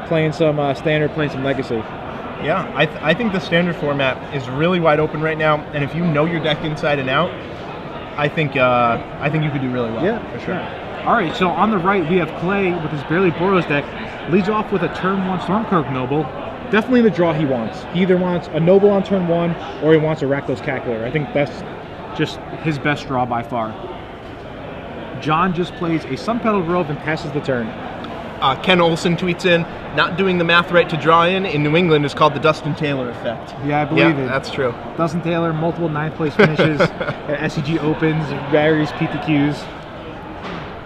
playing some standard, playing some legacy. Yeah, I think the standard format is really wide open right now, and if you know your deck inside and out, I think you could do really well. Yeah, for sure. Yeah. All right, so on the right we have Clay with his Barely Boros deck. Leads off with a turn 1 Stormcloak Noble. Definitely the draw he wants. He either wants a Noble on turn 1 or he wants a Rakdos Calculator. I think that's just his best draw by far. John just plays a Sunpetal Grove and passes the turn. Ken Olson tweets in, not doing the math right to draw in New England is called the Dustin Taylor effect. Yeah, I believe it. That's true. Dustin Taylor, multiple 9th place finishes at SCG Opens, various PTQs.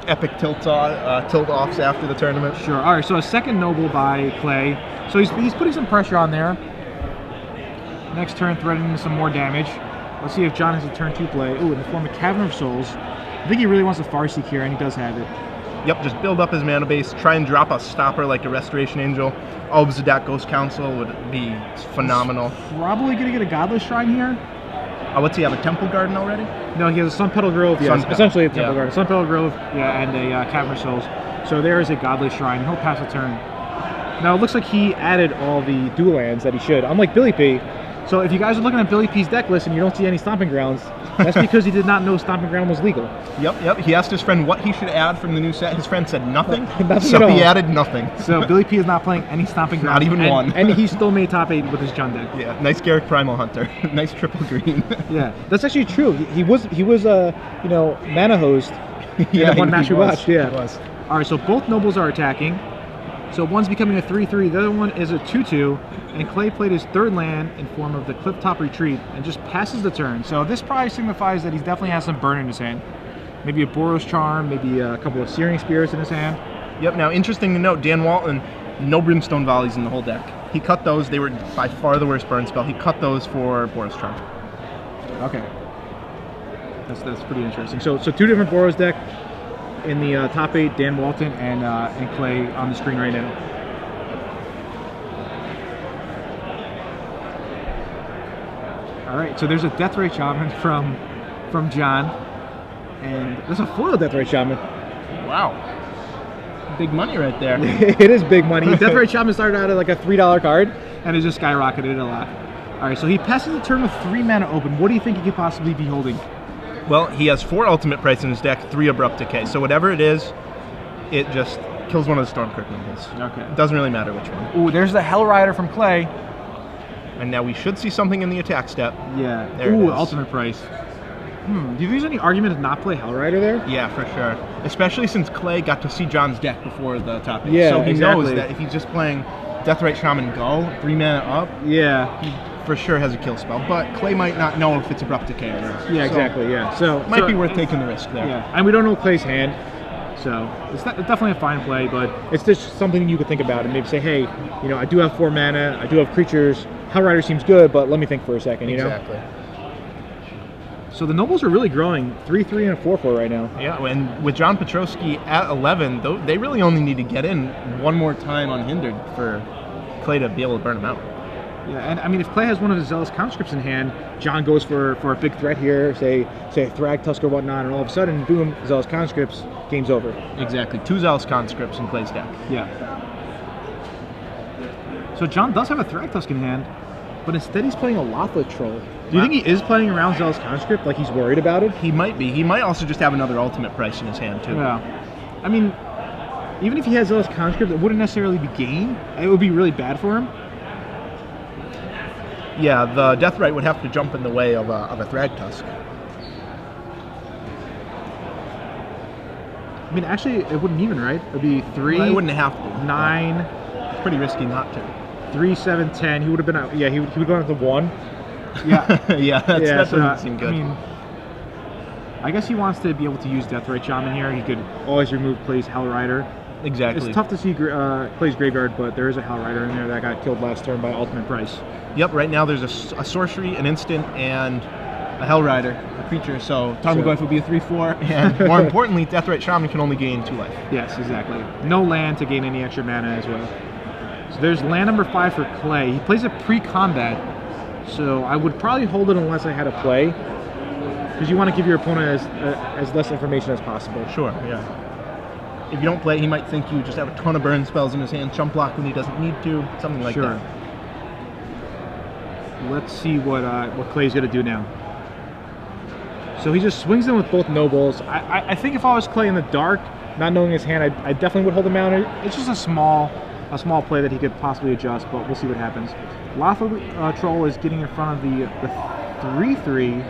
Epic tilt-offs after the tournament. Sure. All right, so a second Noble by Clay. So he's putting some pressure on there. Next turn, threatening some more damage. Let's see if John has a turn 2 play. Ooh, in the form of Cavern of Souls. I think he really wants a Farseek here, and he does have it. Yep, just build up his mana base, try and drop a stopper like a Restoration Angel. Obzadat Ghost Council would be phenomenal. He's probably going to get a Godless Shrine here. What's he have, a Temple Garden already? No, he has a Sunpetal Grove, yes, essentially a Temple Garden. Sunpetal Grove, yeah, and a Cavern of Souls. So there is a Godless Shrine. He'll pass a turn. Now, it looks like he added all the dual lands that he should, unlike Billy P. So if you guys are looking at Billy P's deck list and you don't see any Stomping Grounds, that's because he did not know Stomping Ground was legal. Yep. He asked his friend what he should add from the new set. His friend said nothing, so he added nothing. So Billy P is not playing any Stomping Ground. Not even one. And he still made top 8 with his John deck. Yeah, nice Garrick Primal Hunter. Nice triple green. Yeah, that's actually true. He was mana host. Yeah, one match we watched. Yeah. He was. All right, so both Nobles are attacking. So one's becoming a 3/3, the other one is a 2/2, and Clay played his third land in form of the Clifftop Retreat and just passes the turn. So this probably signifies that he definitely has some burn in his hand. Maybe a Boros Charm, maybe a couple of Searing Spirits in his hand. Yep, now interesting to note, Dan Walton, no Brimstone Volleys in the whole deck. He cut those, they were by far the worst burn spell. He cut those for Boros Charm. Okay. That's pretty interesting. So two different Boros deck. In the top 8, Dan Walton and Clay on the screen right now. All right, so there's a Deathrite Shaman from John, and there's a foil Deathrite Shaman. Wow, big money right there. It is big money. Deathrite Shaman started out at like a $3 card, and it just skyrocketed a lot. All right, so he passes the turn with 3 mana open. What do you think he could possibly be holding? Well, he has 4 Ultimate Price in his deck, 3 Abrupt Decay. So whatever it is, it just kills one of the Stormcloak Nobles. Okay. It doesn't really matter which one. Ooh, there's the Hell Rider from Clay. And now we should see something in the attack step. Yeah. There it Ooh, is. Ultimate Price. Do you think there's any argument to not play Hell Rider there? Yeah, for sure. Especially since Clay got to see John's deck before the top 8. Yeah, so he exactly. knows that if he's just playing Deathrite Shaman Go, 3 mana up, Yeah. he for sure has a kill spell. But Clay might not know if it's Abrupt Decay or not. Yeah, exactly. Yeah. So It might be worth taking the risk there. Yeah, and we don't know Clay's hand, so it's definitely a fine play. But it's just something you could think about and maybe say, hey, I do have 4 mana, I do have creatures. Hell Rider seems good, but let me think for a second. Exactly. So the Nobles are really growing, 3/3 and a 4/4 right now. Yeah, and with John Pietrowski at 11, they really only need to get in one more time unhindered for Clay to be able to burn them out. Yeah, and I mean, if Clay has one of his Zealous Conscripts in hand, John goes for a big threat here, say a Thrag Tusk or whatnot, and all of a sudden, boom, Zealous Conscripts, game's over. Exactly, 2 Zealous Conscripts in Clay's deck. Yeah. So John does have a Thrag Tusk in hand, but instead he's playing a Lothlet Troll. Do you think he is playing around Zealous Conscript, like he's worried about it? He might be. He might also just have another Ultimate Price in his hand, too. Yeah. I mean, even if he has Zealous Conscript, it wouldn't necessarily be gain. It would be really bad for him. Yeah, the Deathrite would have to jump in the way of a Thrag Tusk. I mean, actually, it wouldn't even, right? It would be 3. Well, it wouldn't have to. 9. It's pretty risky not to. 3, 7, 10. He would have been out. Yeah, he would go down to 1. Yeah, that doesn't seem good. I mean, I guess he wants to be able to use Deathrite Shaman here. He could always remove Clay's Hell Rider. Exactly. It's tough to see Clay's Graveyard, but there is a Hell Rider in there that got killed last turn by Ultimate Price. Yep, right now there's a sorcery, an instant, and a Hell Rider, a creature. So Tarmogoyf would be a 3/4, and more importantly, Deathrite Shaman can only gain 2 life. Yes, exactly. No land to gain any extra mana as well. So there's land number 5 for Clay. He plays it pre-combat, so I would probably hold it unless I had a play, because you want to give your opponent as less information as possible. Sure, yeah. if you don't play, he might think you just have a ton of burn spells in his hand, chump block when he doesn't need to, something like Sure. that. Let's see what Clay's gonna do now. So he just swings in with both nobles. I think if I was Clay in the dark, not knowing his hand, I definitely would hold him out. It's just a small play that he could possibly adjust, but we'll see what happens. Lothal Troll is getting in front of the 3/3,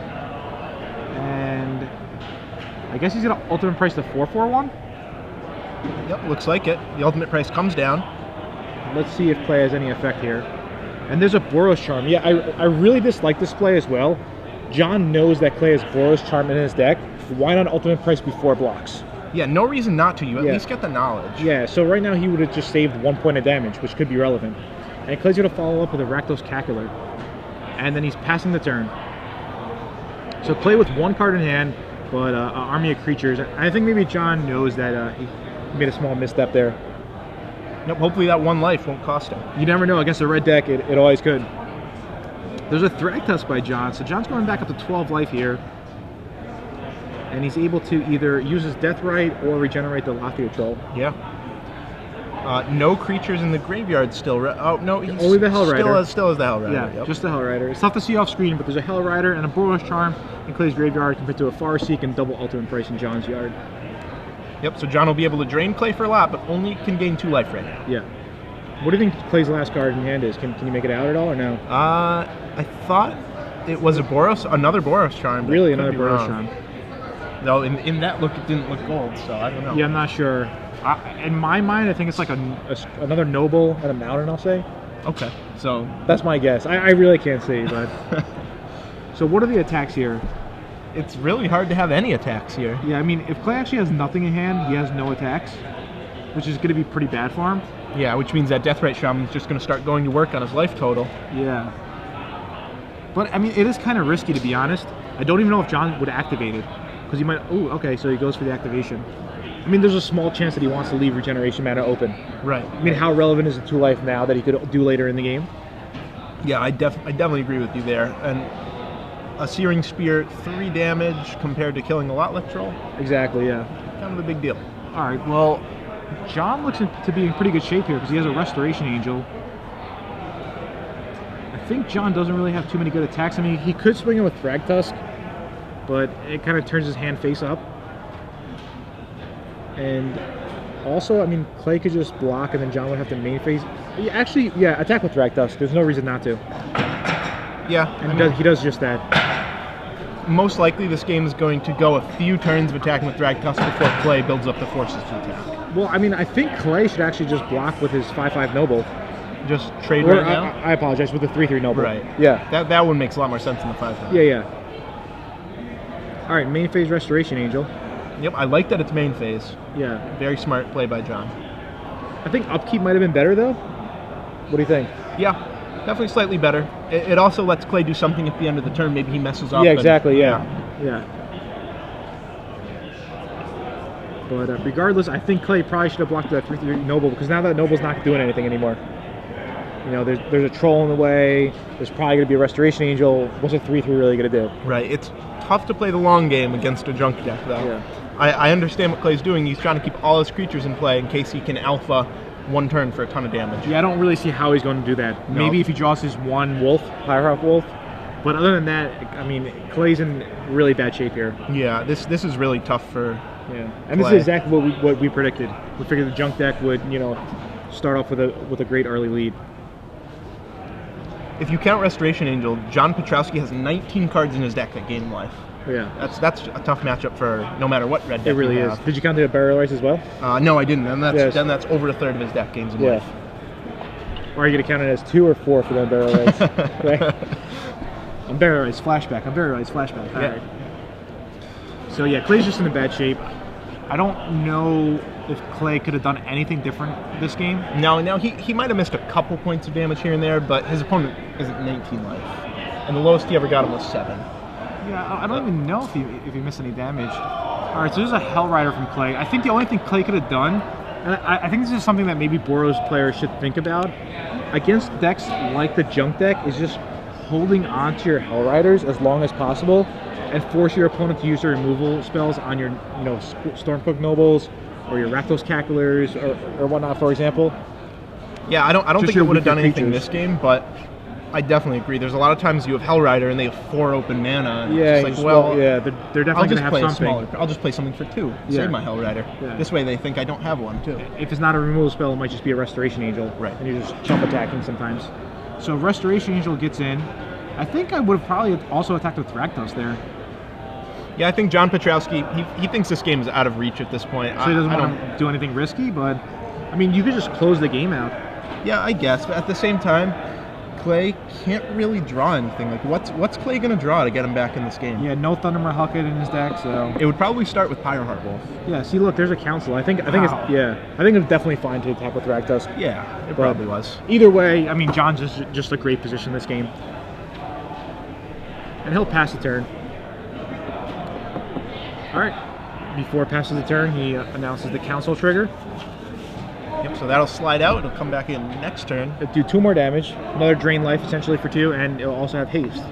and I guess he's gonna ultimate price the 4/4 Yep, looks like it. The ultimate price comes down. Let's see if Clay has any effect here. And there's a Boros Charm. Yeah, I really dislike this play as well. John knows that Clay has Boros Charm in his deck. Why not ultimate price before blocks? Yeah, no reason not to. You at Yeah. least get the knowledge. Yeah, so right now he would have just saved 1 point of damage, which could be relevant. And Clay's going to follow up with a Rakdos Cackler. And then he's passing the turn. So Clay with 1 card in hand, but an army of creatures. I think maybe John knows that he made a small misstep there. Nope, hopefully that 1 life won't cost him. You never know. Against a red deck, it always could. There's a Thragtusk by John, so John's going back up to 12 life here. And he's able to either use his Deathrite or regenerate the Lothal Troll. Yeah. No creatures in the graveyard still. Oh, no, he's Only the Hell Rider. Still has the Hell Rider. Yeah, Yep. just the Hell Rider. It's tough to see off screen, but there's a Hell Rider and a Boros Charm in Clay's graveyard compared to a Farseek and double ultimate price in John's yard. Yep, so John will be able to drain Clay for a lot, but only can gain 2 life right now. Yeah. What do you think Clay's last card in hand is? Can you make it out at all or no? I thought it was another Boros Charm. but Really, could another be Boros wrong. Charm. No, in that look, it didn't look gold, so I don't know. Yeah, I'm not sure. In my mind, I think it's like another Noble and a Mountain, I'll say. Okay, so That's my guess. I really can't see, but... So what are the attacks here? it's really hard to have any attacks here. Yeah, I mean, if Clay actually has nothing in hand, he has no attacks, which is going to be pretty bad for him. Yeah, which means that Deathrite Shaman is just going to start going to work on his life total. Yeah. But, I mean, it is kind of risky, to be honest. I don't even know if John would activate it. Because he might... Oh, okay, so he goes for the activation. I mean, there's a small chance that he wants to leave Regeneration Mana open. Right. I mean, how relevant is the 2 life now that he could do later in the game? Yeah, I definitely agree with you there. And a Searing Spear, 3 damage compared to killing a Lot Troll. Exactly, yeah. Kind of a big deal. All right, well, John looks to be in pretty good shape here because he has a Restoration Angel. I think John doesn't really have too many good attacks. I mean, he could swing in with Thragtusk, but it kind of turns his hand face up. And also, I mean, Clay could just block and then John would have to main phase. Actually, yeah, attack with Thragtusk. There's no reason not to. Yeah, And he does just that. most likely this game is going to go a few turns of attacking with Thragtusk before Clay builds up the forces to attack. Well, I mean, I think Clay should actually just block with his 5/5 Noble. Just trade Or, right now? I apologize, with the 3/3 Noble. Right. Yeah. That one makes a lot more sense than the 5. Yeah, yeah. All right, main phase Restoration Angel. Yep, I like that it's main phase. Yeah. Very smart play by John. I think Upkeep might have been better, though. What do you think? Yeah, definitely slightly better. It also lets Clay do something at the end of the turn. Maybe he messes up. Yeah, and- exactly, yeah. But regardless, I think Clay probably should have blocked that 3/3 Noble because now that Noble's not doing anything anymore. You know, there's a Troll in the way. There's probably going to be a Restoration Angel. What's a 3/3 really going to do? Right. It's tough to play the long game against a junk deck, though. Yeah. I understand what Clay's doing. He's trying to keep all his creatures in play in case he can alpha 1 turn for a ton of damage. Yeah, I don't really see how he's going to do that. No. Maybe if he draws his 1 Wolf, Firehawk Wolf. But other than that, I mean, Clay's in really bad shape here. Yeah, this is really tough for. Yeah, and this Clay. is exactly what we predicted. We figured the junk deck would, you know, start off with a great early lead. If you count Restoration Angel, John Pietrowski has 19 cards in his deck that gain life. Yeah, That's a tough matchup for no matter what red deck it really you is. have. Did you count the Burial Rites as well? No, I didn't. And Yes. that's over a third of his deck gains in Yeah. life. Or are you going to count it as 2 or 4 for the Burial Rites? Right? I'm Burial Rites flashback. I'm Burial Rites flashback. All Yeah. right. So yeah, Clay's just in a bad shape. I don't know if Clay could have done anything different this game. Now he might have missed a couple points of damage here and there, but his opponent isn't 19 life. And the lowest he ever got him was 7. Yeah, I don't even know if he missed any damage. All right, so there's a Hell Rider from Clay. I think the only thing Clay could have done, and I think this is something that maybe Boros players should think about, against decks like the junk deck, is just holding on to your Hell Riders as long as possible and force your opponent to use their removal spells on your, Stormcook Nobles or your Rakdos Cacklers or whatnot, for example. Yeah, I don't Just think it your would have done weaker anything creatures. this game, but I definitely agree. There's a lot of times you have Hellrider and they have 4 open mana. And Yeah, it's just like, well, yeah, they're I'll definitely going just to have play a something. smaller. I'll just play something for 2. Yeah. Save my Hellrider. Yeah. This way they think I don't have one too. If it's not a removal spell, it might just be a Restoration Angel. Right. And you're just chump attacking sometimes. So Restoration Angel gets in. I think I would have probably also attacked with Rakdos there. Yeah, I think John Pietrowski, he thinks this game is out of reach at this point. So he doesn't I want to do anything risky, but I mean, you could just close the game out. Yeah, I guess. But at the same time, Clay can't really draw anything. Like, what's Clay going to draw to get him back in this game? He had no Thundermare Hucket in his deck, so It would probably start with Pyroheart Wolf. yeah. See, look, there's a council. I think Wow. I think it's definitely fine to attack with Rakdos. Yeah, it But probably was. Either way, I mean, John's just a great position in this game, and he'll pass the turn. All right. Before passing the turn, he announces the council trigger. Yep, so that'll slide out. It'll come back in next turn. It'll do 2 more damage, another drain life essentially for 2, and it'll also have haste.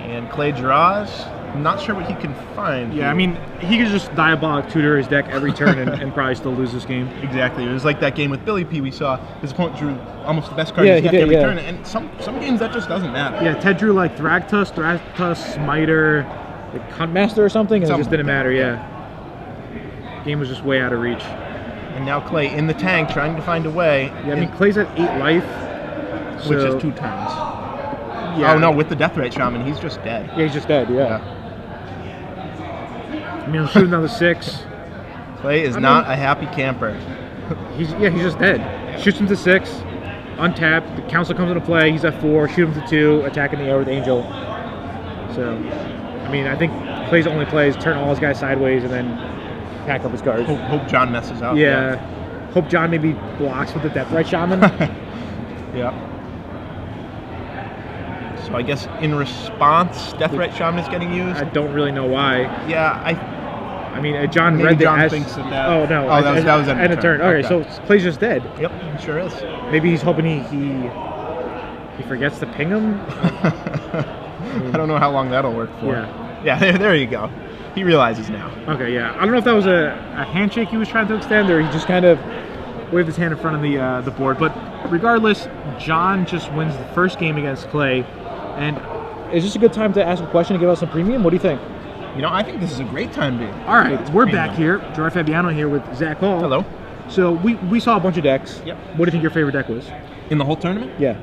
And Clay draws. I'm not sure what he can find. Yeah, I mean, he could just Diabolic Tutor his deck every turn and probably still lose this game. Exactly. It was like that game with Billy P we saw. His opponent drew almost the best card Yeah, in his he deck did, every yeah. turn. And some games that just doesn't matter. Yeah, Ted drew like Thragtusk, Smiter, like Huntmaster or something, and it just didn't matter, yeah. Game was just way out of reach. And now Clay in the tank trying to find a way. Yeah, I mean, Clay's at 8 life. Which so- is 2 turns. Yeah. Oh no, with the Deathrite Shaman, he's just dead. Yeah, he's just dead, yeah. I mean, he'll shoot another 6. Clay is I not mean- a happy camper. He's just dead. Shoots him to 6, untap, the council comes into play, he's at 4, shoot him to 2, attacking the air with Angel. So, I mean, I think Clay's only play is turn all his guys sideways and then pack up his cards. Hope John messes up. Yeah. Hope John maybe blocks with the Deathrite Shaman. Yeah. So I guess in response, Deathrite Shaman is getting used. I don't really know why. Yeah, I mean, John Maybe read the John S. thinks that. Oh no! Oh, that was end of end of turn. turn. Okay, so Clay's just dead. Yep, he sure is. Maybe he's hoping he forgets to ping him. I don't know how long that'll work for. Yeah. Yeah, there you go. He realizes now. Okay, yeah. I don't know if that was a handshake he was trying to extend, or he just kind of waved his hand in front of the board. But regardless, John just wins the first game against Clay. And is this a good time to ask a question and give out some premium? What do you think? You know, I think this is a great time to. All right, we're premium. back here. Gereffi Fabiano here with Zach Hall. Hello. So we saw a bunch of decks. Yep. What do you think your favorite deck was? In the whole tournament? Yeah.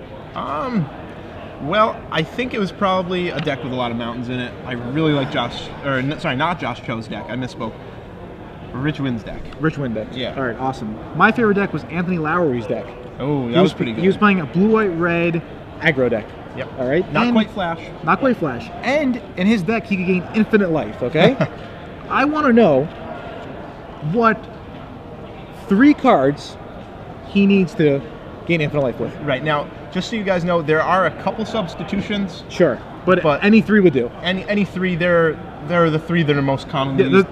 Well, I think it was probably a deck with a lot of mountains in it. I really like not Josh Cho's deck. I misspoke. Rich Wynn's deck. Rich Wind deck. Yeah. All right, awesome. My favorite deck was Anthony Lowry's deck. Oh, that was pretty good. He was playing a blue-white-red aggro deck. Yep. All right. Not And- quite Flash. Not quite Flash. And in his deck, he could gain infinite life. Okay. I want to know what 3 cards he needs to gain infinite life with. Right now, just so you guys know, there are a couple substitutions. Sure, but But- any 3 would do. Any 3, they're the 3 that are most commonly used.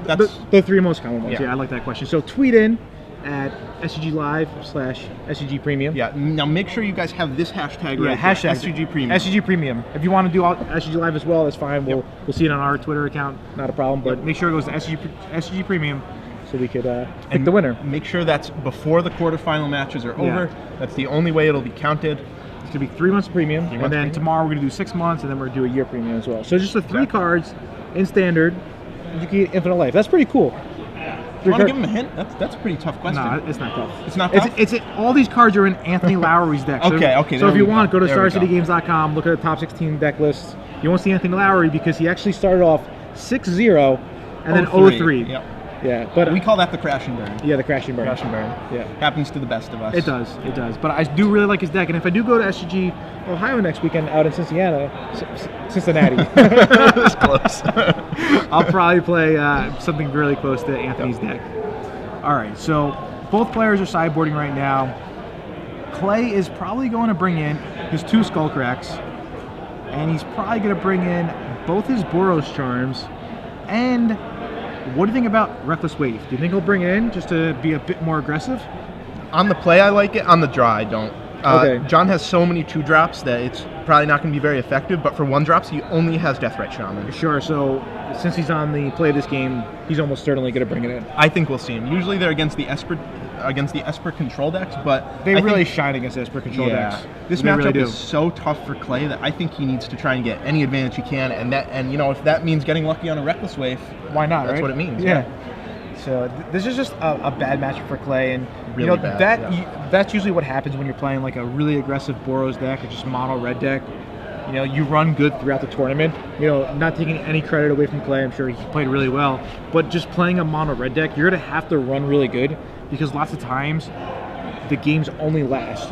The 3 most common ones. Yeah. Yeah, I like that question. So tweet in at SCG Live/SCG Premium. Yeah. Now make sure you guys have this hashtag Yeah, right. hashtag there, SCG Premium. SCG Premium. If you want to do all SCG Live as well, that's fine. We'll see it on our Twitter account. Not a problem. But make sure it goes to SCG Premium so we could pick the winner. Make sure that's before the quarterfinal matches are over. Yeah. That's the only way it'll be counted. It's gonna be 3 months of premium, and months then premium. tomorrow we're gonna do 6 months, and then we're gonna do a year premium as well. So just the 3 Exactly. cards in standard, you can get infinite life. That's pretty cool. You want to give him a hint? That's a pretty tough question. No, it's not tough. It's not tough? It's all these cards are in Anthony Lowry's deck. So, Okay, So there if you we want, go. go to There we go. StarCityGames.com, look at the top 16 deck lists. You won't see Anthony Lowry because he actually started off 6-0 and then 0-3. Yep. Yeah, but We call that the crash and burn. yeah, the crashing burn. Crash and burn. Yeah. Happens to the best of us. It does. But I do really like his deck, and if I do go to SCG Ohio next weekend out in Cincinnati, It's close. I'll probably play something really close to Anthony's deck. All right, so both players are sideboarding right now. Clay is probably going to bring in his 2 Skullcracks, and he's probably going to bring in both his Boros Charms. And what do you think about Reckless Wave? Do you think he'll bring it in just to be a bit more aggressive? On the play, I like it. On the draw, I don't. John has so many 2-drops that it's probably not going to be very effective, but for 1-drops, he only has Deathrite Shaman. Sure, so since he's on the play of this game, he's almost certainly going to bring it in. I think we'll see him. Usually they're against the Esper control decks, but they really shine against Esper control decks. This matchup is so tough for Clay that I think he needs to try and get any advantage he can, and you know, if that means getting lucky on a Reckless Wave, why not? That's right? what it means. Yeah. So this is just a bad matchup for Clay, and really you know that's usually what happens when you're playing like a really aggressive Boros deck or just mono red deck. You know, you run good throughout the tournament. You know, not taking any credit away from Clay, I'm sure he played really well, but just playing a mono red deck, you're gonna have to run really good because lots of times the games only last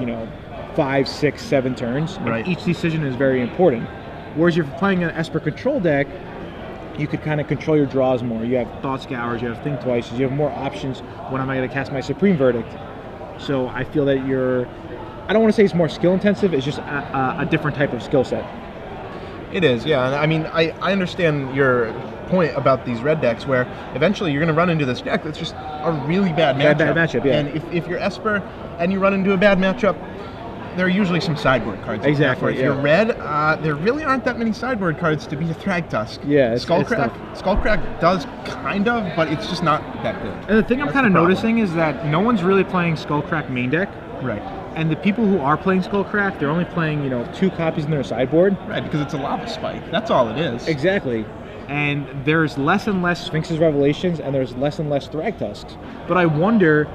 5, 6, 7 turns. Right. Each decision is very important. Whereas if you're playing an Esper control deck, you could kind of control your draws more. You have Thought Scours, you have Think Twice, you have more options. When am I going to cast my Supreme Verdict? So I feel that I don't want to say it's more skill intensive, it's just a different type of skill set. It is, yeah. And I mean, I understand your point about these red decks where eventually you're going to run into this deck that's just a really bad matchup. Bad matchup, yeah. And if you're Esper and you run into a bad matchup, there are usually some sideboard cards. Exactly. If you're red, there really aren't that many sideboard cards to beat a Thragtusk. Yeah, Skullcrack does kind of, but it's just not that good. And the thing I'm kind of noticing is that no one's really playing Skullcrack main deck. Right. And the people who are playing Skullcrack, they're only playing 2 copies in their sideboard. Right, because it's a Lava Spike. That's all it is. Exactly. And there's less and less Sphinx's Revelations, and there's less and less Thragtusks. But I wonder,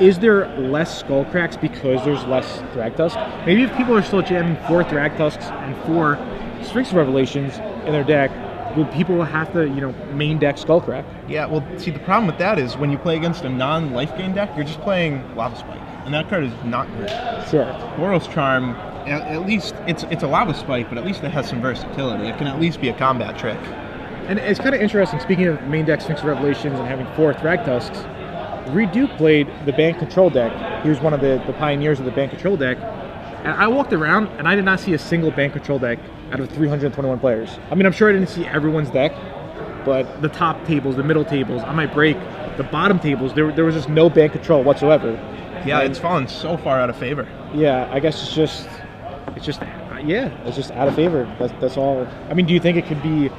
is there less Skullcracks because there's less Thragtusk? Maybe if people are still jamming 4 Thragtusks and 4 Sphinx's Revelations in their deck, will people have to, main deck Skullcrack? Yeah, well, see, the problem with that is when you play against a non-life gain deck, you're just playing Lava Spike, and that card is not good. Sure. Boros Charm, at least, it's a Lava Spike, but at least it has some versatility. It can at least be a combat trick. And it's kind of interesting, speaking of main deck Sphinx's Revelations and having 4 Thragtusks, Reed Duke played the Band Control deck. He was one of the pioneers of the Band Control deck. And I walked around, and I did not see a single Band Control deck out of 321 players. I mean, I'm sure I didn't see everyone's deck, but the top tables, the middle tables, on my break, the bottom tables, there was just no Band Control whatsoever. Yeah, it's fallen so far out of favor. Yeah, I guess it's just out of favor. That's all. I mean, do you think it could be,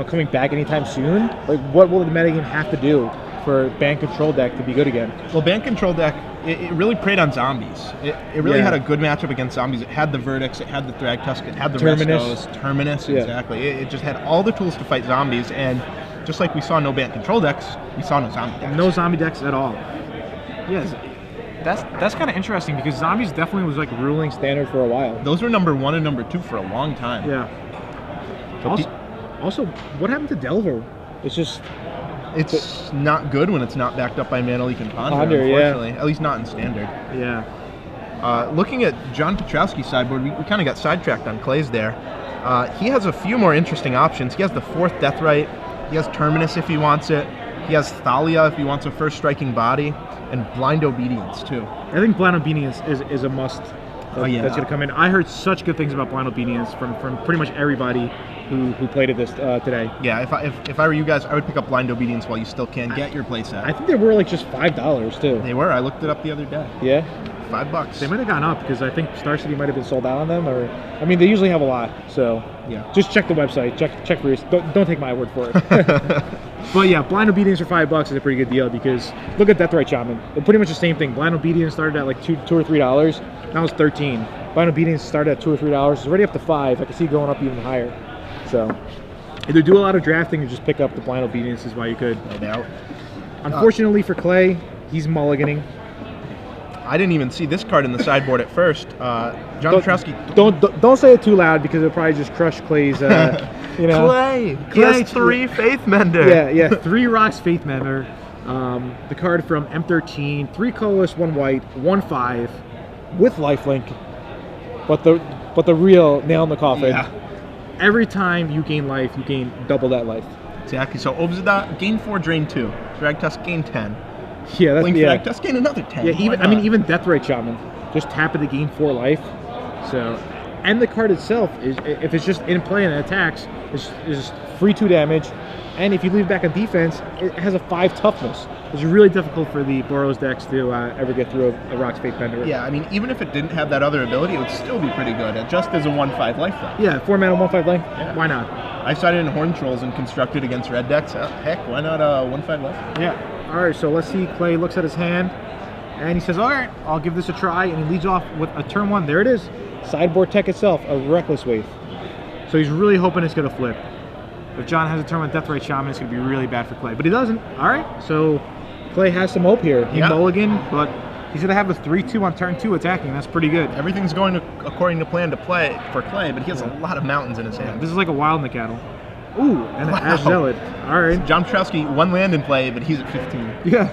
coming back anytime soon? Like, what will the metagame have to do for Band Control deck to be good again? Well, Band Control deck, it really preyed on zombies. It really had a good matchup against zombies. It had the Verdicts, it had the Thragtusk, it had the Terminus. Terminus, exactly. It just had all the tools to fight zombies, and just like we saw no Band Control decks, we saw no zombie decks. No zombie decks at all. Yes. That's kind of interesting because zombies definitely was like ruling standard for a while. Those were number 1 and number 2 for a long time. Yeah. Also, what happened to Delver? It's not good when it's not backed up by Mana Leak and Ponder, unfortunately. Yeah. At least not in Standard. Yeah. Looking at John Pietrowski's sideboard, we kind of got sidetracked on Clay's there. He has a few more interesting options. He has the 4th Deathrite. He has Terminus if he wants it. He has Thalia if he wants a first striking body. And Blind Obedience, too. I think Blind Obedience is a must. That's going to come in. I heard such good things about Blind Obedience from pretty much everybody who played it today. Yeah, if I were you guys, I would pick up Blind Obedience while you still can get your playset. I think they were like just $5 too. They were. I looked it up the other day. Yeah? $5. They might have gone up because I think Star City might have been sold out on them. I mean, they usually have a lot. So yeah, just check the website. Check for yourself. Don't take my word for it. But yeah, Blind Obedience for $5 is a pretty good deal because look at Deathrite Shaman. They're pretty much the same thing. Blind Obedience started at like $2 or $3. Now it's $13. Blind Obedience started at $2 or $3. It's already up to $5. I can see it going up even higher. So either do a lot of drafting or just pick up the Blind Obedience is why you could. No doubt. Unfortunately for Clay, he's mulliganing. I didn't even see this card in the sideboard at first. John Pietrowski. Don't say it too loud because it'll probably just crush Clay's. Clay. He has 3 Faith Mender. Yeah. 3 rocks Faith Mender. The card from M13, 3 colorless, 1 white, 1/5 with lifelink. But the real nail in the coffin. Yeah. Every time you gain life, you gain double that life. Exactly. So Obzida, gain 4, drain 2. Thragtusk, gain 10. Yeah, that's Thragtusk, gain another 10. Yeah, even Deathrite Shaman just tap it to gain 4 life. So And the card itself is, if it's just in play and it attacks, is free 2 damage. And if you leave back a defense, it has a 5 toughness. It's really difficult for the Boros decks to ever get through a Rock's Faithbender. Yeah, I mean, even if it didn't have that other ability, it would still be pretty good. It just is a 1/5 life though. Yeah, 4 mana, 1/5 life. Yeah. Why not? I sided in Horn Trolls and constructed against red decks. Heck, why not 1/5 life? Yeah. All right, so let's see. Clay looks at his hand, and he says, all right, I'll give this a try. And he leads off with a turn 1. There it is. Sideboard tech itself, a Reckless Wave. So he's really hoping it's going to flip. If John has a turn 1 Deathrite Shaman, it's going to be really bad for Clay. But he doesn't. All right, so Clay has some hope here. He mulligan, but he's going to have a 3/2 on turn 2 attacking. That's pretty good. Everything's going according to plan to play for Clay, but he has a lot of mountains in his hand. This is like a Wild in the Cattle. Ooh, and an Ash Zealot. All right. So John Pietrowski, 1 land in play, but he's at 15. Yeah.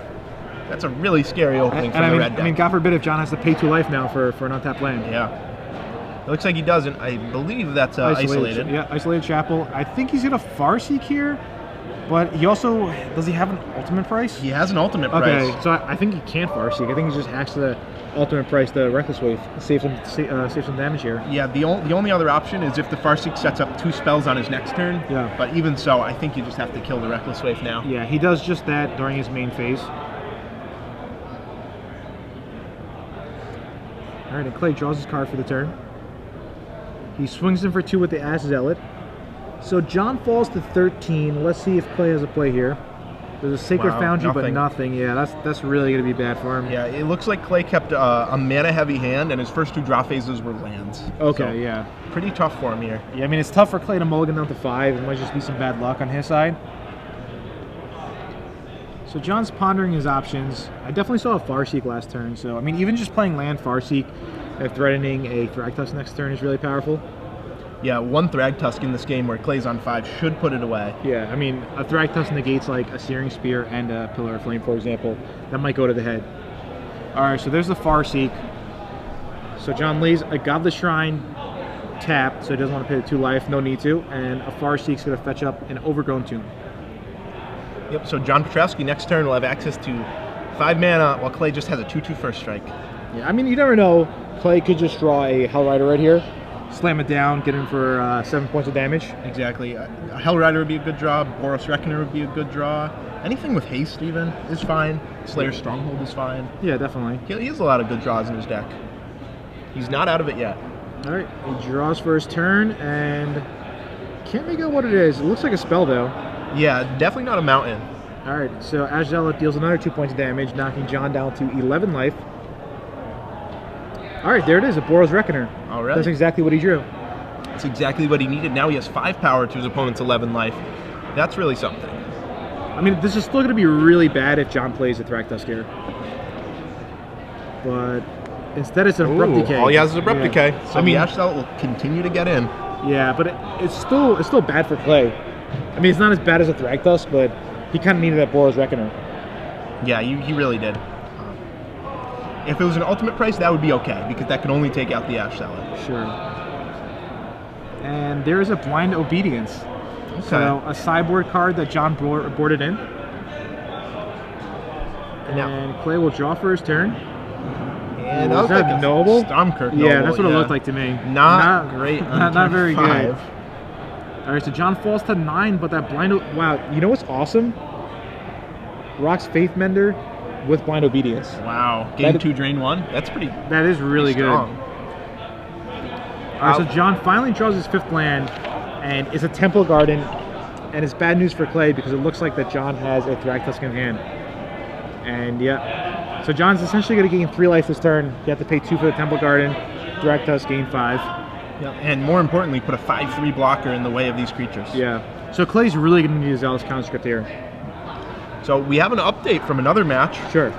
That's a really scary opening for the red deck. I mean, God forbid if John has to pay 2 life now for an untapped land. Yeah. It looks like he doesn't. I believe that's isolated. Yeah, Isolated Chapel. I think he's going to Farseek here, but he also, does he have an ultimate price? He has an ultimate price. Okay, so I think he can't Farseek. I think he just hacks the ultimate price, the Reckless Wave, save some damage here. Yeah, the only other option is if the Farseek sets up 2 spells on his next turn. Yeah. But even so, I think you just have to kill the Reckless Wave now. Yeah, he does just that during his main phase. All right, and Clay draws his card for the turn. He swings in for 2 with the Ash Zealot. So John falls to 13. Let's see if Clay has a play here. There's a Sacred Foundry, but nothing. Yeah, that's really going to be bad for him. Yeah, it looks like Clay kept a mana-heavy hand, and his first 2 draw phases were lands. Okay, so, yeah. Pretty tough for him here. Yeah, I mean, it's tough for Clay to mulligan down to 5. It might just be some bad luck on his side. So John's pondering his options. I definitely saw a Farseek last turn. So, I mean, even just playing land Farseek and threatening a Thragtusk next turn is really powerful. Yeah, 1 Thragtusk in this game where Clay's on 5 should put it away. Yeah, I mean, a Thragtusk negates like a Searing Spear and a Pillar of Flame, for example. That might go to the head. All right, so there's the Farseek. So John lays a Godless Shrine tapped, so he doesn't want to pay the 2 life, no need to. And a Farseek's going to fetch up an Overgrown Tomb. Yep, so John Pietrowski next turn will have access to 5 mana while Clay just has a 2/2 first strike. Yeah, I mean, you never know. Clay could just draw a Hellrider right here, slam it down, get him for 7 points of damage. Exactly. A Hellrider would be a good draw. Boros Reckoner would be a good draw. Anything with haste even is fine. Slayer's Stronghold is fine. Yeah, definitely. He has a lot of good draws in his deck. He's not out of it yet. All right, he draws for his turn, and can't make out what it is. It looks like a spell, though. Yeah, definitely not a mountain. All right, so Ash Zealot deals another 2 points of damage, knocking John down to 11 life. All right, there it is, a Boros Reckoner. All right. That's exactly what he drew. That's exactly what he needed. Now he has 5 power to his opponent's 11 life. That's really something. I mean, this is still going to be really bad if John plays a Thragtusk here. But instead it's an Abrupt Decay. All he has is Abrupt Decay. So I mean, the Ash Zealot will continue to get in. Yeah, but it's still bad for Clay. I mean, it's not as bad as a Thragtusk, but he kind of needed that Boros Reckoner. Yeah, he really did. If it was an ultimate price, that would be okay, because that could only take out the Ash Zealot. Sure. And there is a Blind Obedience. Okay. So a sideboard card that John boarded in. And Clay will draw for his turn. And is that Noble? Stormkirk Noble. Yeah, that's what it looked like to me. Not great. Not very 5. good. All right, so John falls to 9, but that blind... Wow, you know what's awesome? Rock's Faithbender with Blind Obedience. Wow. Game 2, drain 1? That's pretty... That is really good. All right, so John finally draws his 5th land, and it's a Temple Garden, and it's bad news for Clay because it looks like that John has a Thragtusk in hand. And yeah, so John's essentially going to gain 3 life this turn. You have to pay 2 for the Temple Garden. Thragtusk gain 5. Yeah, and more importantly, put a 5/3 blocker in the way of these creatures. Yeah. So Clay's really going to need his Zealous Conscript here. So we have an update from another match. Sure.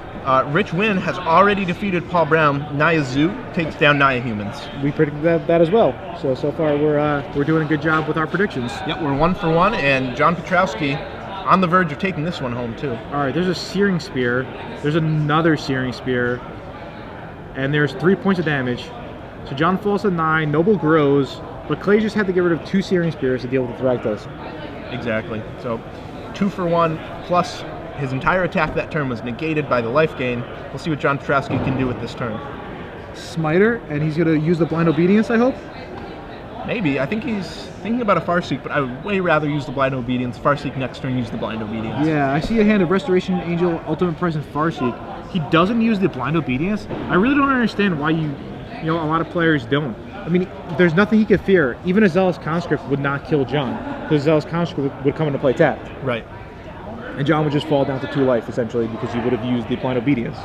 Rich Win has already defeated Paul Brown. Naya Zoo takes down Naya Humans. We predicted that as well. So far we're doing a good job with our predictions. Yep, we're 1 for 1, and John Pietrowski on the verge of taking this one home too. All right, there's a Searing Spear. There's another Searing Spear, and there's 3 points of damage. So John falls to 9. Noble grows, but Clay just had to get rid of 2 Searing Spears to deal with the Thragtusk. Exactly. So 2 for 1 plus. His entire attack that turn was negated by the life gain. We'll see what John Pietrowski can do with this turn. Smiter, and he's going to use the Blind Obedience, I hope? Maybe. I think he's thinking about a Farseek, but I would way rather use the Blind Obedience. Farseek next turn, use the Blind Obedience. Yeah, I see a hand of Restoration Angel, Ultimate Price, and Farseek. He doesn't use the Blind Obedience. I really don't understand why a lot of players don't. I mean, there's nothing he could fear. Even a Zealous Conscript would not kill John, because Zealous Conscript would come into play tapped. Right. And John would just fall down to 2 life, essentially, because he would have used the Blind Obedience.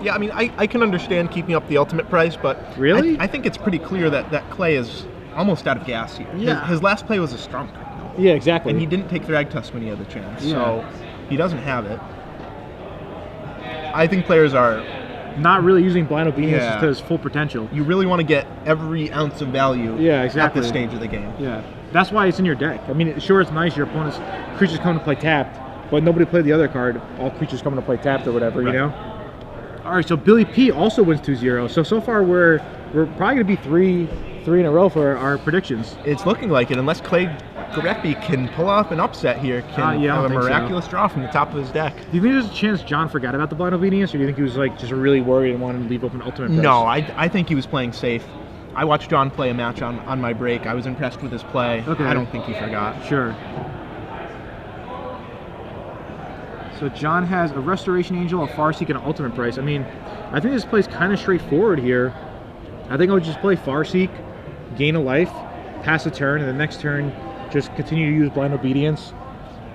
Yeah, I mean, I can understand keeping up the Ultimate Price, but really? I think it's pretty clear that Clay is almost out of gas here. Yeah. His last play was a Strump. Yeah, exactly. And he didn't take the Rag Tusk when he had the chance, so he doesn't have it. I think players are not really using Blind Obedience to his full potential. You really want to get every ounce of value at this stage of the game. Yeah, that's why it's in your deck. I mean, sure, it's nice your opponent's creatures come to play tapped, but nobody played the other card. All creatures coming to play tapped or whatever, you know? All right, so Billy P also wins 2-0. So far we're probably going to be three in a row for our predictions. It's looking like it, unless Gereffi can pull off an upset here, have a miraculous draw from the top of his deck. Do you think there's a chance John forgot about the Blind Obedience, or do you think he was like just really worried and wanted to leave open Ultimate Price? No, I think he was playing safe. I watched John play a match on my break. I was impressed with his play. Okay. I don't think he forgot. Sure. So John has a Restoration Angel, a Farseek, and an Ultimate Price. I mean, I think this play's kind of straightforward here. I think I would just play Farseek, gain a life, pass a turn, and the next turn just continue to use Blind Obedience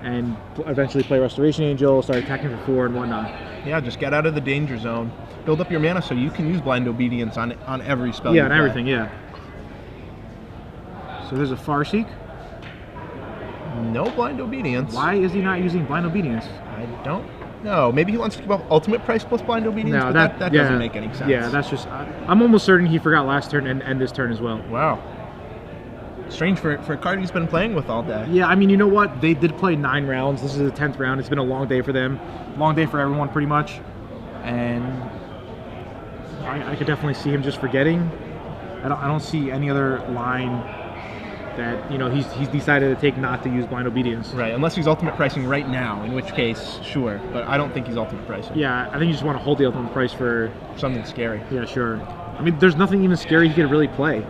and eventually play Restoration Angel, start attacking for 4 and whatnot. Yeah, just get out of the danger zone. Build up your mana so you can use Blind Obedience on every spell. Yeah, on everything, yeah. So there's a Farseek. No Blind Obedience. Why is he not using Blind Obedience? I don't know. Maybe he wants to give up Ultimate Price plus Blind Obedience, no, but that doesn't make any sense. Yeah, that's just... I'm almost certain he forgot last turn and this turn as well. Wow. Strange for a card he's been playing with all day. Yeah, I mean, you know what? They did play 9 rounds. This is the 10th round. It's been a long day for them. Long day for everyone, pretty much. And I could definitely see him just forgetting. I don't see any other line that, he's decided to take not to use Blind Obedience. Right, unless he's Ultimate Pricing right now, in which case, sure. But I don't think he's Ultimate Pricing. Yeah, I think you just want to hold the Ultimate Price for... something scary. Yeah, sure. I mean, there's nothing even scary he could really play.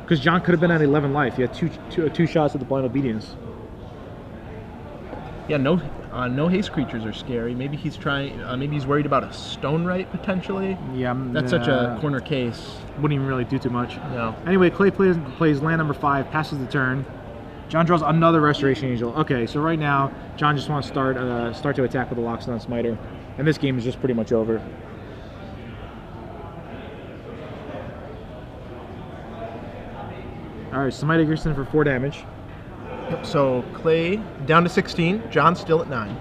Because John could have been at 11 life. He had two shots at the Blind Obedience. Yeah, no haste creatures are scary. Maybe he's trying. Maybe he's worried about a Stone Right potentially. Yeah, that's such a corner case. Wouldn't even really do too much. No. Anyway, Clay plays land number 5, passes the turn. John draws another Restoration Angel. Okay, so right now John just wants to start to attack with the Loxodon Smiter, and this game is just pretty much over. All right, Smite Gerson for 4 damage. Yep, so Clay down to 16. John still at 9.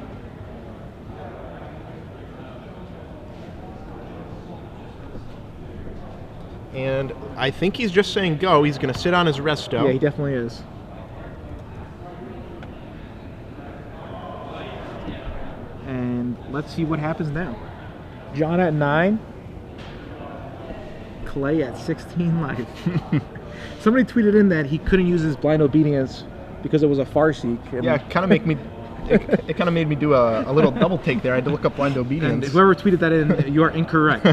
And I think he's just saying go. He's going to sit on his resto. Yeah, he definitely is. And let's see what happens now. John at 9. Clay at 16 life. Somebody tweeted in that he couldn't use his Blind Obedience because it was a Farseek. Yeah, it kind of make me. It kind of made me do a little double take there. I had to look up Blind Obedience. And whoever tweeted that in, you are incorrect.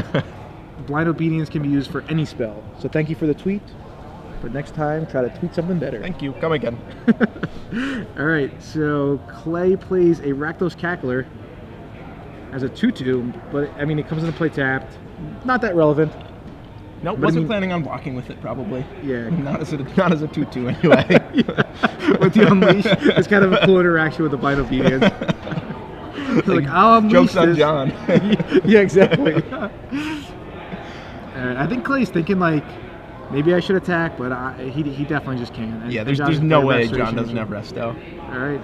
Blind Obedience can be used for any spell. So thank you for the tweet. But next time, try to tweet something better. Thank you. Come again. All right. So Clay plays a Rakdos Cackler as a 2/2, but I mean it comes into play tapped. Not that relevant. Nope, wasn't planning on blocking with it, probably. Yeah. Not as a 2/2 anyway. Yeah. With the Unleash, it's kind of a cool interaction with the Blind Obedience. Like, I'll unleash jokes on this. John. Yeah, exactly. I think Clay's thinking, like, maybe I should attack, but he definitely just can't. And yeah, there's no way John doesn't have resto. All right.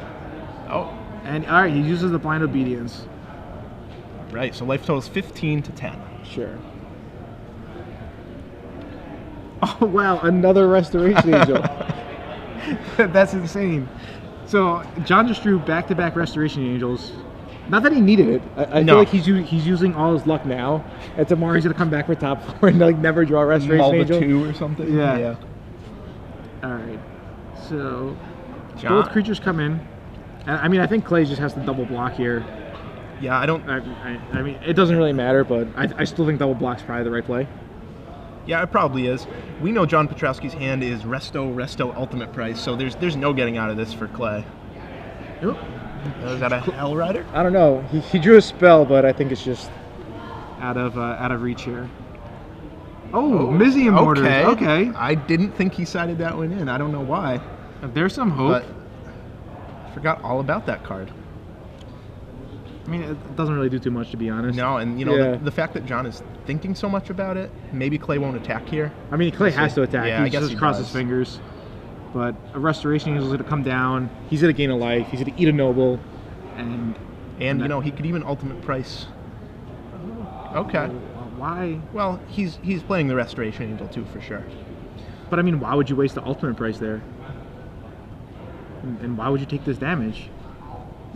Oh. And, all right, he uses the Blind Obedience. Right, so life total is 15 to 10. Sure. Oh, wow, another Restoration Angel. That's insane. So, John just drew back-to-back Restoration Angels. Not that he needed it. I feel like he's using all his luck now. And tomorrow he's going to come back for top 4 and like never draw a Restoration Angel. 2 or something. Yeah. All right. So, both creatures come in. I mean, I think Clay just has to double block here. Yeah, I don't... I mean, it doesn't really matter, but I still think double block's probably the right play. Yeah, it probably is. We know John Pietrowski's hand is resto ultimate price, so there's no getting out of this for Clay. Oop. Is that a Hell Rider? I don't know. He drew a spell, but I think it's just out of reach here. Oh, Mizium Mortars. Okay. I didn't think he sided that one in. I don't know why. There's some hope. But I forgot all about that card. I mean, it doesn't really do too much, to be honest. No, and the fact that John is thinking so much about it, maybe Clay won't attack here. I mean, Clay has to attack. Yeah, I guess just he cross does. his fingers. But a Restoration is going to come down. He's going to gain a life. He's going to eat a Noble. And he could even ultimate price. Okay. Why? Well, he's playing the Restoration Angel too, for sure. But I mean, why would you waste the ultimate price there? And why would you take this damage?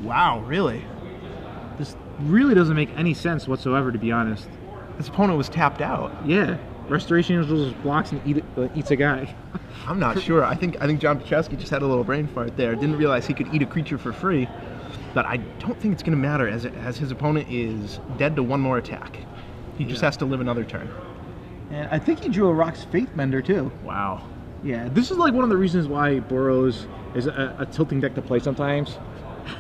Wow, really? This really doesn't make any sense whatsoever, to be honest. His opponent was tapped out. Yeah. Restoration Angel just blocks and eats a guy. I'm not sure. I think John Pietrowski just had a little brain fart there. Didn't realize he could eat a creature for free. But I don't think it's going to matter as his opponent is dead to one more attack. He just has to live another turn. And I think he drew a Rock's Faithbender too. Wow. Yeah, this is like one of the reasons why Boros is a tilting deck to play sometimes.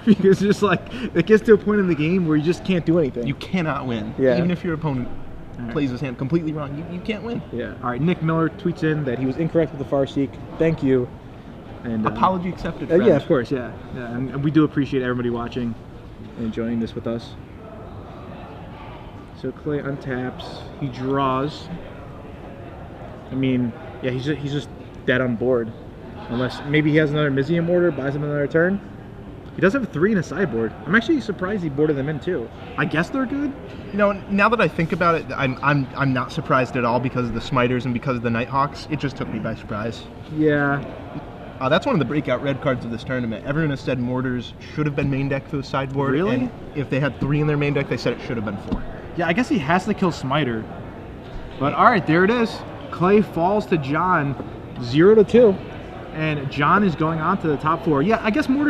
Because just like it gets to a point in the game where you just can't do anything. You cannot win. Yeah. Even if your opponent plays his hand completely wrong, you can't win. Yeah. All right, Nick Miller tweets in that he was incorrect with the Farseek. Thank you. And apology accepted, friend. yeah, of course, yeah. And we do appreciate everybody watching and enjoying this with us. So Clay untaps. He draws. I mean, yeah, he's just dead on board. Unless maybe he has another Mizium Order, buys him another turn. He does have 3 in a sideboard. I'm actually surprised he boarded them in too. I guess they're good. You know, now that I think about it, I'm not surprised at all because of the Smiters and because of the Nighthawks. It just took me by surprise. Yeah. That's one of the breakout red cards of this tournament. Everyone has said Mortars should have been main deck for the sideboard. Really? And if they had 3 in their main deck, they said it should have been 4. Yeah, I guess he has to kill Smiter. But all right, there it is. Clay falls to John 0-2. And John is going on to the top 4. Yeah, I guess Mortars